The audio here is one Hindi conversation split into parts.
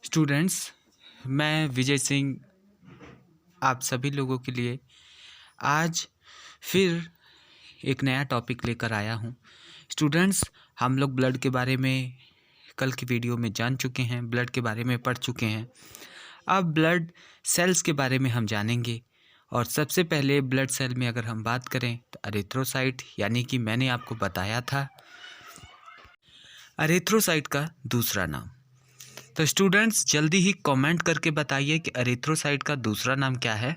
स्टूडेंट्स, मैं विजय सिंह आप सभी लोगों के लिए आज फिर एक नया टॉपिक लेकर आया हूँ। स्टूडेंट्स, हम लोग ब्लड के बारे में कल की वीडियो में जान चुके हैं, ब्लड के बारे में पढ़ चुके हैं। अब ब्लड सेल्स के बारे में हम जानेंगे। और सबसे पहले ब्लड सेल में अगर हम बात करें तो एरिथ्रोसाइट, यानी कि मैंने आपको बताया था एरिथ्रोसाइट का दूसरा नाम। तो स्टूडेंट्स, जल्दी ही कमेंट करके बताइए कि एरिथ्रोसाइट का दूसरा नाम क्या है।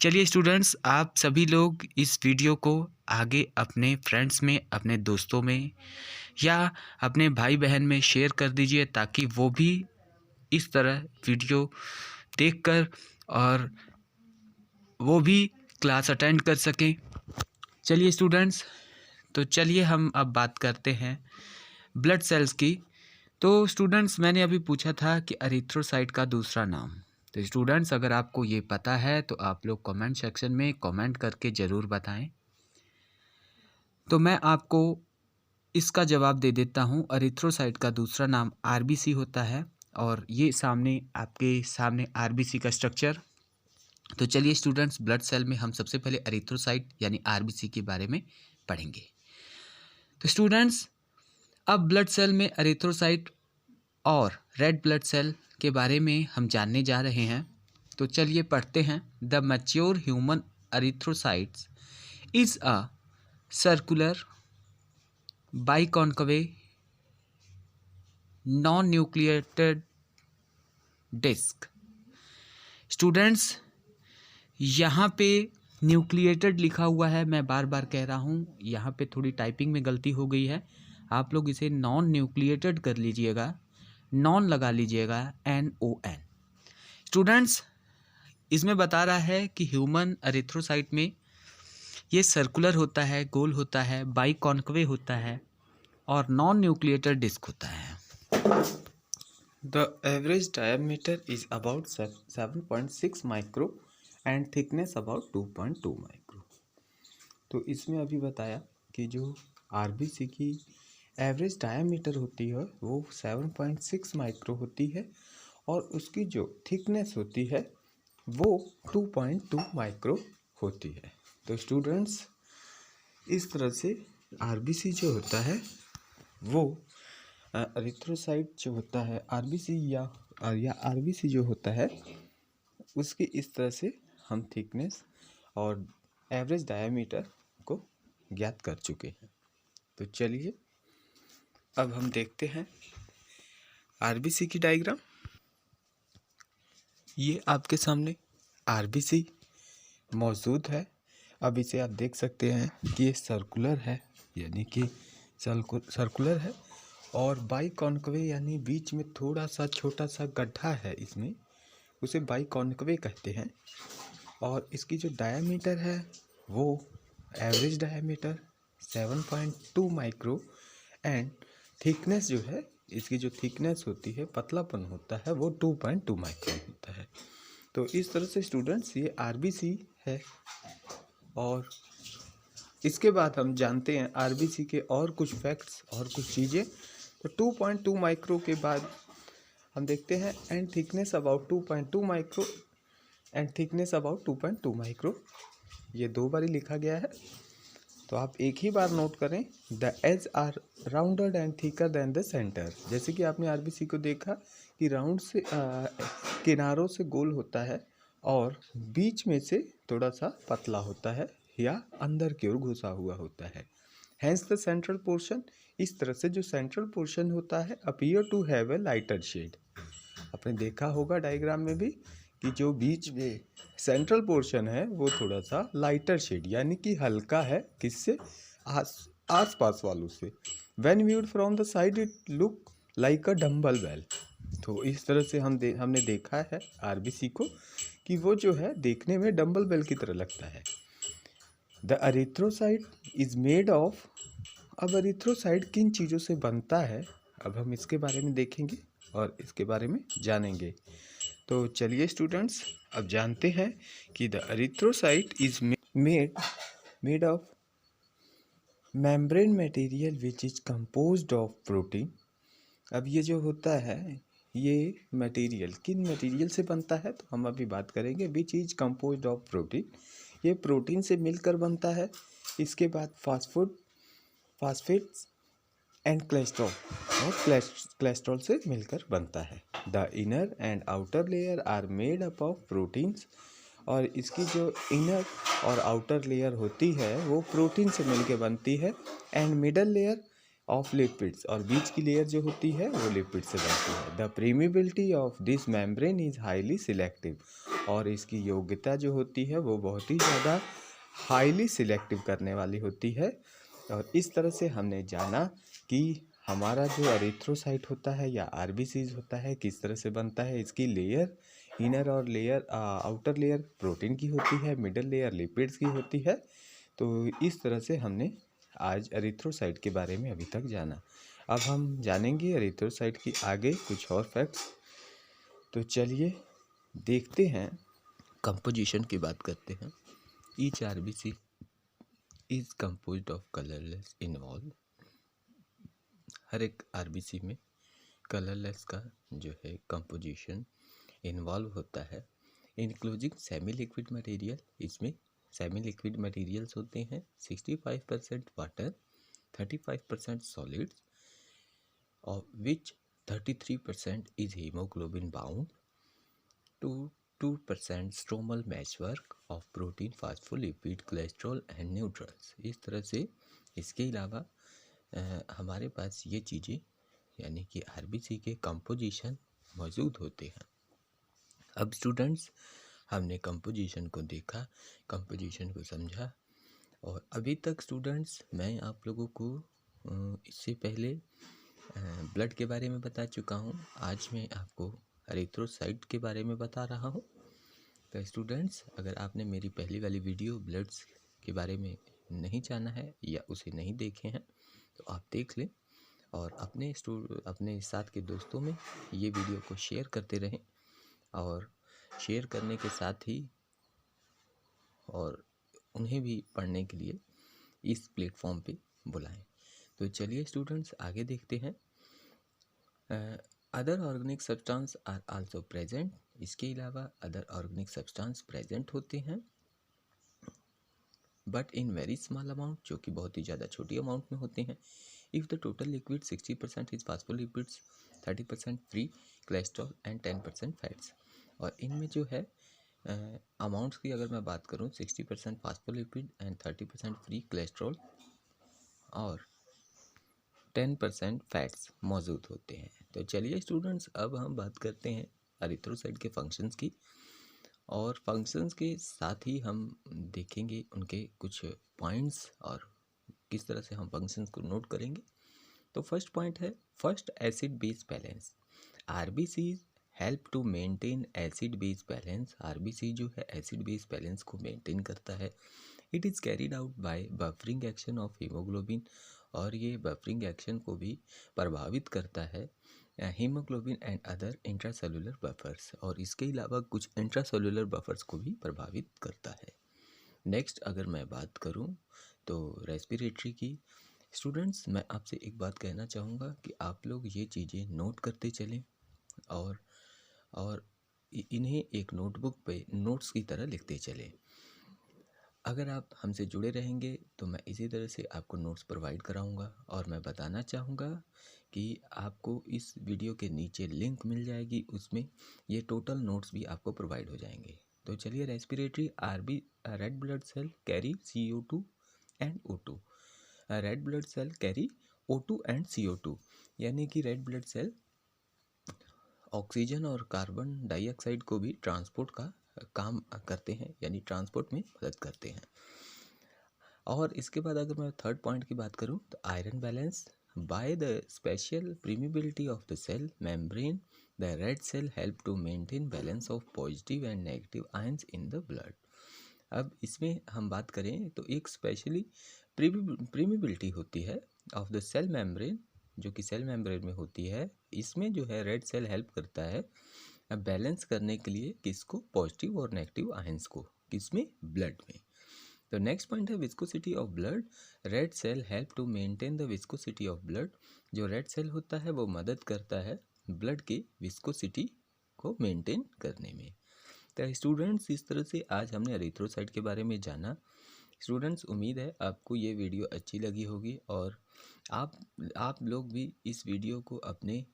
चलिए स्टूडेंट्स, आप सभी लोग इस वीडियो को आगे अपने फ्रेंड्स में, अपने दोस्तों में या अपने भाई बहन में शेयर कर दीजिए, ताकि वो भी इस तरह वीडियो देखकर और वो भी क्लास अटेंड कर सकें। चलिए स्टूडेंट्स, तो चलिए हम अब बात करते हैं ब्लड सेल्स की। तो स्टूडेंट्स, मैंने अभी पूछा था कि एरिथ्रोसाइट का दूसरा नाम। तो स्टूडेंट्स, अगर आपको ये पता है तो आप लोग कमेंट सेक्शन में कमेंट करके ज़रूर बताएं। तो मैं आपको इसका जवाब दे देता हूँ। एरिथ्रोसाइट का दूसरा नाम आरबीसी होता है। और ये आपके सामने आरबीसी का स्ट्रक्चर। तो चलिए स्टूडेंट्स, ब्लड सेल में हम सबसे पहले एरिथ्रोसाइट यानी आरबीसी के बारे में पढ़ेंगे। तो स्टूडेंट्स, अब ब्लड सेल में एरिथ्रोसाइट और रेड ब्लड सेल के बारे में हम जानने जा रहे हैं। तो चलिए पढ़ते हैं। The mature human erythrocytes is a circular biconcave non nucleated disc. Students, यहाँ पे न्यूक्लिएटेड लिखा हुआ है, मैं बार बार कह रहा हूँ, यहाँ पे थोड़ी टाइपिंग में गलती हो गई है। आप लोग इसे नॉन न्यूक्लिएटेड कर लीजिएगा, नॉन लगा लीजिएगा, NON। स्टूडेंट्स, इसमें बता रहा है कि ह्यूमन एरिथ्रोसाइट में ये सर्कुलर होता है, गोल होता है, बाइकॉन्केव होता है और नॉन न्यूक्लिएटेड डिस्क होता है। The average diameter is about 7.6 micro and thickness about 2.2 micro। तो इसमें अभी बताया कि जो आरबीसी की एवरेज डायमीटर होती है वो 7.6 माइक्रो होती है और उसकी जो थिकनेस होती है वो 2.2 माइक्रो होती है। तो स्टूडेंट्स, इस तरह से आरबीसी जो होता है वो एरिथ्रोसाइट जो होता है आरबीसी या आरबीसी जो होता है उसकी इस तरह से हम थिकनेस और एवरेज डायमीटर को ज्ञात कर चुके हैं। तो चलिए अब हम देखते हैं आरबीसी की डायग्राम। ये आपके सामने आरबीसी मौजूद है। अब इसे आप देख सकते हैं कि ये सर्कुलर है, यानी कि सर्कुलर है और बाइकॉन्केव यानी बीच में थोड़ा सा छोटा सा गड्ढा है, इसमें उसे बाइकॉन्केव कहते हैं। और इसकी जो डायमीटर है वो average diameter 7.2 micro and thickness जो है, इसकी जो थिकनेस होती है, पतलापन होता है, वो 2.2 माइक्रो होता है। तो इस तरह से स्टूडेंट्स ये आरबीसी है। और इसके बाद हम जानते हैं आरबीसी के और कुछ फैक्ट्स और कुछ चीज़ें। तो 2.2 माइक्रो के बाद हम देखते हैं and thickness about 2.2 micro and thickness about 2.2 micro. ये दो बारी लिखा गया है, तो आप एक ही बार नोट करें। The edge are rounded and thicker than the centre. जैसे कि आपने आरबीसी को देखा कि राउंड से किनारों से गोल होता है और बीच में से थोड़ा सा पतला होता है या अंदर की ओर घुसा हुआ होता है। हैंस द सेंट्रल पोर्शन, इस तरह से जो सेंट्रल पोर्शन होता है appear to have a lighter shade. आपने देखा होगा डायग्राम में भी कि जो बीच में सेंट्रल पोर्शन है वो थोड़ा सा लाइटर शेड यानी कि हल्का है, किससे? आस पास वालों से। When viewed from the side it look like a dumb bell. तो इस तरह से हमने देखा है आरबीसी को कि वो जो है देखने में डम्बल बेल की तरह लगता है। The erythrocyte is made of. अब एरिथ्रोसाइट किन चीज़ों से बनता है, अब हम इसके बारे में देखेंगे और इसके बारे में जानेंगे। तो चलिए स्टूडेंट्स, अब जानते हैं कि the erythrocyte is made of membrane material which is composed of protein अब ये जो होता है, ये मटेरियल किन मटेरियल से बनता है तो हम अभी बात करेंगे। Which is composed of protein, ये प्रोटीन से मिलकर बनता है। इसके बाद फास्फेट्स एंड कोलेस्ट्रॉल, और कोलेस्ट्रॉल से मिलकर बनता है। The inner and outer layer are made up of proteins, और इसकी जो इनर और आउटर लेयर होती है वो प्रोटीन से मिलकर बनती है। And middle layer of lipids, और बीच की लेयर जो होती है वो लिपिड से बनती है। The permeability of this membrane is highly selective, और इसकी योग्यता जो होती है वो बहुत ही ज़्यादा हाईली सिलेक्टिव करने वाली होती है। और इस तरह से हमने जाना कि हमारा जो एरिथ्रोसाइट होता है या आरबीसीज होता है किस तरह से बनता है। इसकी लेयर इनर और लेयर आउटर लेयर प्रोटीन की होती है, मिडल लेयर लिपिड्स की होती है। तो इस तरह से हमने आज एरिथ्रोसाइट के बारे में अभी तक जाना। अब हम जानेंगे एरिथ्रोसाइट की आगे कुछ और फैक्ट्स। तो चलिए देखते हैं, कंपोजिशन की बात करते हैं। Each RBC is composed of colourless involve, हर एक आरबीसी में कलरलेस का जो है कंपोजिशन इन्वॉल्व होता है। इंक्लूडिंग सेमी लिक्विड मटेरियल, इसमें सेमी लिक्विड मटेरियल्स होते हैं 65% water, 35% solids, of which 33% is hemoglobin bound, to 2% stromal meshwork of protein, phospholipid, cholesterol and neutrals। इस तरह से इसके अलावा हमारे पास ये चीज़ें यानी कि आरबीसी के कंपोजिशन मौजूद होते हैं। अब स्टूडेंट्स, हमने कंपोजिशन को देखा, कंपोजिशन को समझा, और अभी तक स्टूडेंट्स मैं आप लोगों को इससे पहले ब्लड के बारे में बता चुका हूँ। आज मैं आपको एरिथ्रोसाइट के बारे में बता रहा हूँ। तो स्टूडेंट्स, अगर आपने मेरी पहली वाली वीडियो ब्लड्स के बारे में नहीं जाना है या उसे नहीं देखे हैं तो आप देख लें, और अपने साथ के दोस्तों में ये वीडियो को शेयर करते रहें, और शेयर करने के साथ ही और उन्हें भी पढ़ने के लिए इस प्लेटफॉर्म पे बुलाएं। तो चलिए स्टूडेंट्स आगे देखते हैं। Other organic substance are also present, इसके अलावा अदर ऑर्गेनिक सब्सटेंस प्रेजेंट होते हैं, but in very small amount, जो कि बहुत ही ज़्यादा छोटी अमाउंट में होते हैं। If the total liquid 60% is phospholipids, 30% free cholesterol and 10% fats. और इनमें जो है अमाउंट्स की अगर मैं बात करूँ, 60% फास्फोलिपिड एंड 30% फ्री कोलेस्ट्रॉल और 10% फैट्स मौजूद होते हैं। तो चलिए स्टूडेंट्स, अब हम बात करते हैं एरिथ्रोसाइट के फंक्शंस की, और फंक्शंस के साथ ही हम देखेंगे उनके कुछ पॉइंट्स और किस तरह से हम फंक्शंस को नोट करेंगे। तो फर्स्ट पॉइंट है first acid base balance. RBC help to maintain acid base balance, RBC जो है एसिड बेस बैलेंस को मेंटेन करता है। It is carried out by buffering action of haemoglobin, और ये बफरिंग एक्शन को भी प्रभावित करता है haemoglobin and other intracellular buffers, और इसके अलावा कुछ इंट्रासेलुलर बफर्स को भी प्रभावित करता है। नेक्स्ट अगर मैं बात करूं तो रेस्पिरेटरी की, स्टूडेंट्स मैं आपसे एक बात कहना चाहूँगा कि आप लोग ये चीज़ें नोट करते चलें, और इन्हें एक नोटबुक पे नोट्स की तरह लिखते चलें। अगर आप हमसे जुड़े रहेंगे तो मैं इसी तरह से आपको नोट्स प्रोवाइड कराऊंगा, और मैं बताना चाहूँगा कि आपको इस वीडियो के नीचे लिंक मिल जाएगी, उसमें ये टोटल नोट्स भी आपको प्रोवाइड हो जाएंगे। तो चलिए, respiratory R B red blood cell carry CO2 and O2। Red blood cell carry O2 and CO2, यानी कि रेड ब्लड सेल ऑक्सीजन और कार्बन डाइऑक्साइड को भी ट्रांसपोर्ट का काम करते हैं, यानी ट्रांसपोर्ट में मदद करते हैं। और इसके बाद अगर मैं थर्ड पॉइंट की बात करूं तो iron balance, by the special permeability of the cell membrane the red cell help to maintain balance of positive and negative ions in the blood. अब इसमें हम बात करें तो एक स्पेशली प्रीमिबिलिटी होती है ऑफ द सेल मेम्ब्रेन, जो कि सेल मेम्ब्रेन में होती है। इसमें जो है रेड सेल हेल्प करता है बैलेंस करने के लिए किसको, पॉजिटिव और नेगेटिव आयंस को, किसमें, ब्लड में। तो नेक्स्ट पॉइंट है viscosity of blood. Red cell help to maintain the viscosity of blood जो रेड सेल होता है वो मदद करता है ब्लड की विस्कोसिटी को मेंटेन करने में। तो स्टूडेंट्स, इस तरह से आज हमने एरिथ्रोसाइट के बारे में जाना। स्टूडेंट्स, उम्मीद है आपको ये वीडियो अच्छी लगी होगी और आप लोग भी इस वीडियो को अपने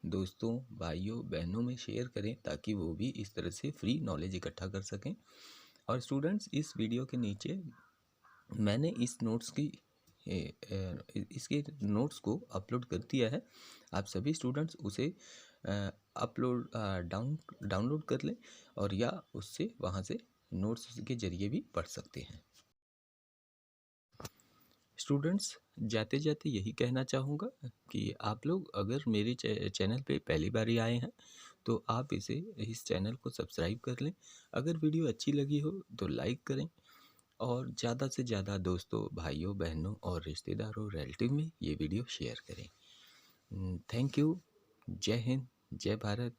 दोस्तों, भाइयों, बहनों में शेयर करें ताकि वो भी इस तरह से फ्री नॉलेज इकट्ठा कर सकें। और स्टूडेंट्स, इस वीडियो के नीचे मैंने इसके नोट्स को अपलोड कर दिया है। आप सभी स्टूडेंट्स उसे डाउनलोड कर लें और या उससे वहाँ से नोट्स के जरिए भी पढ़ सकते हैं। स्टूडेंट्स, जाते जाते यही कहना चाहूँगा कि आप लोग अगर मेरे चैनल पे पहली बार ही आए हैं तो आप इस चैनल को सब्सक्राइब कर लें। अगर वीडियो अच्छी लगी हो तो लाइक करें और ज़्यादा से ज़्यादा दोस्तों, भाइयों, बहनों और रिश्तेदारों, रिलेटिव में ये वीडियो शेयर करें। Thank you. जय हिंद, जय भारत।